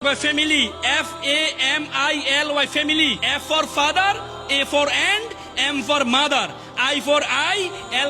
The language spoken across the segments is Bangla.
Family, Family, family. F for father, A for and, M for mother, I for I,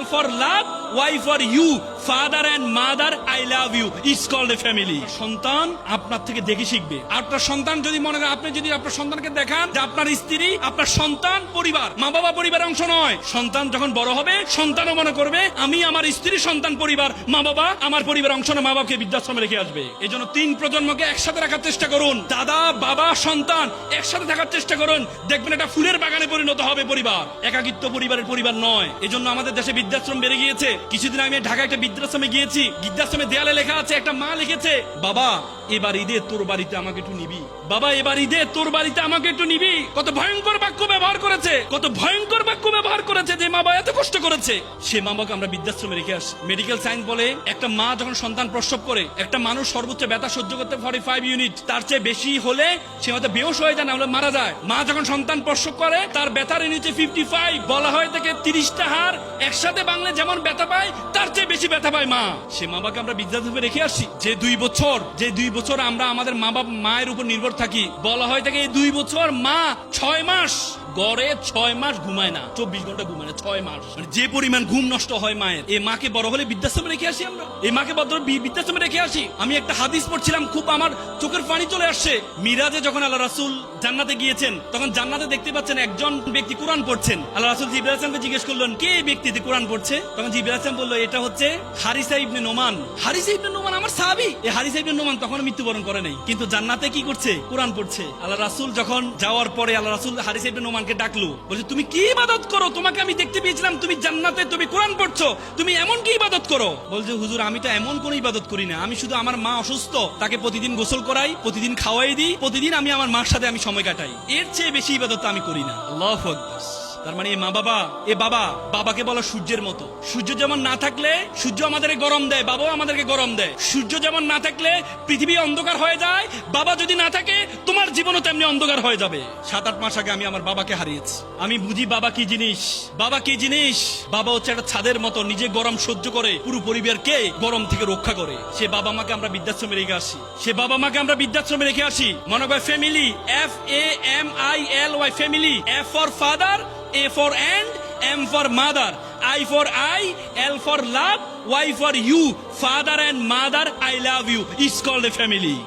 L for love, Y for you. Father and mother, I love you. It's called a family. সন্তান আপনার থেকে দেখে শিখবে। আপনার সন্তান যদি মনে করেন, আপনি যদি আপনার সন্তানকে দেখান যে আপনার স্ত্রী, আপনার সন্তান পরিবার, মা বাবা পরিবারের অংশ নয়। সন্তান যখন বড় হবে, সন্তানও মনে করবে আমি আমার স্ত্রী, সন্তান, পরিবার, মা বাবা আমার পরিবার অংশ না, মা বাবাকে বৃদ্ধাশ্রমে রেখে আসবে। এই জন্য 3 প্রজন্মকে একসাথে রাখার চেষ্টা করুন। দাদা, বাবা, সন্তান একসাথে থাকার চেষ্টা করুন। দেখবেন এটা ফুলের বাগানে পরিণত হবে পরিবার। একাকিত্ব পরিবারের পরিবার নয়। এই জন্য আমাদের দেশে বৃদ্ধাশ্রম বেড়ে গিয়েছে। কিছুদিন আগে ঢাকা একটা বৃদ্ধাশ্রমে গিয়েছি। বৃদ্ধাশ্রমে দেয়ালে লেখা আছে, একটা মা লিখেছে, বাবা এবার ঈদে তোর বাড়িতে আমাকে একটু নিবি, বাবা এবার ঈদে তোর বাড়িতে আমাকে একটু নিবি। কত ভয়ঙ্কর বাক্য ব্যবহার করেছে, কত ভয়ঙ্কর বাক্য ব্যবহার করেছে। যে মা বাবা এত কষ্ট করেছে, সে মা বাবাকে আমরা বৃদ্ধাশ্রমে রেখে আসি। মেডিকেল সায়েন্স বলে একটা মা যখন সন্তান প্রসব করে, একটা মানুষ সর্বোচ্চ ব্যথা সহ্য করতে 45 ইউনিট, তার চেয়ে বেশি হলে সে হয়তো বেহুশ হয়ে যায়, না হলে মারা যায়। মা যখন সন্তান প্রসব করে, তার ব্যথার ইউনিট 55। বলা হয় থেকে 30টা হাড় একসাথে বাংলা যেমন ব্যথা পায়, তার চেয়ে বেশি ব্যথা পায় মা। সে মা বাবাকে আমরা বৃদ্ধাশ্রমে রেখে আসি। যে 2 বছর আমরা আমাদের মা বাবা মায়ের উপর নির্ভর থাকি। বলা হয় থেকে এই 2 বছর মা 6 মাস গড়ে 6 মাস ঘুমায় না, 24 ঘন্টা ঘুমায় না, 6 মাস। মানে যে পরিমাণ ঘুম নষ্ট হয় মায়ের। এই মাকে বড় হলে বৃদ্ধাশ্রমে রেখে আসি আমরা। এই মাকে বৃদ্ধাশ্রমে রেখে আসি। আমি একটা হাদিস পড়ছিলাম, খুব আমার চোখের পানি চলে আসছে। মিরাজে যখন আল্লাহ রাসূল জান্নাতে গিয়েছেন, তখন জান্নাতে দেখতে পাচ্ছেন একজন ব্যক্তি কোরআন পড়ছেন। আল্লাহ রাসূল জিবরাইল আলাইহিস সালামকে জিজ্ঞেস করলেন, কে এই ব্যক্তিতে কোরআন পড়ছে? তখন জিবরাইল আলাইহিস সালাম বলল, এটা হচ্ছে হারিসা ইবনে নোমান। হারিসা ইবনে নোমান আমার সাহাবী। এই হারিসা ইবনে নোমান তখন মৃত্যুবরণ করে নাই, কিন্তু জান্নাতে কি করছে? কোরআন পড়ছে। আল্লাহ রাসূল যখন যাওয়ার পরে আল্লাহ রাসূল হারিসা ইবনে নোমানকে ডাকলো, বলছে, তুমি কি ইবাদত করো? তোমাকে আমি দেখতে পেয়েছিলাম তুমি জান্নাতে, তুমি কোরআন পড়ছো, তুমি এমন কি ইবাদত করো? বলছে, হুজুর আমি তো এমন কোন ইবাদত করি না, আমি শুধু আমার মা অসুস্থ, তাকে প্রতিদিন গোসল করাই, প্রতিদিন খাওয়াই দিই, প্রতিদিন আমি আমার মার সাথে আমি সময় কাটাই, এর চেয়ে বেশি ইবাদত আমি করি না। আল্লাহু আকবার। তার মানে মা বাবা, বাবাকে বলা সূর্যের মতো। সূর্য যেমন না থাকলে সূর্য আমাদেরকে গরম দেয়, বাবাও আমাদেরকে গরম দেয়। সূর্য যেমন না থাকলে পৃথিবী অন্ধকার হয়ে যায়, বাবা যদি না থাকে তোমার জীবনও তেমনি অন্ধকার হয়ে যাবে। 7-8 মাস আগে আমি আমার বাবাকে হারিয়েছি। আমি বুঝি বাবা কি জিনিস। বাবা হচ্ছে একটা ছাদের মতো, নিজে গরম সহ্য করে পুরো পরিবারকে গরম থেকে রক্ষা করে। সে বাবা মাকে আমরা বৃদ্ধাশ্রমে রেখে আসি। মনে হয় family, FAMILY, family. F for father, A for and, M for mother, I for I, L for love, Y for you. Father and mother, I love you. It's called a family.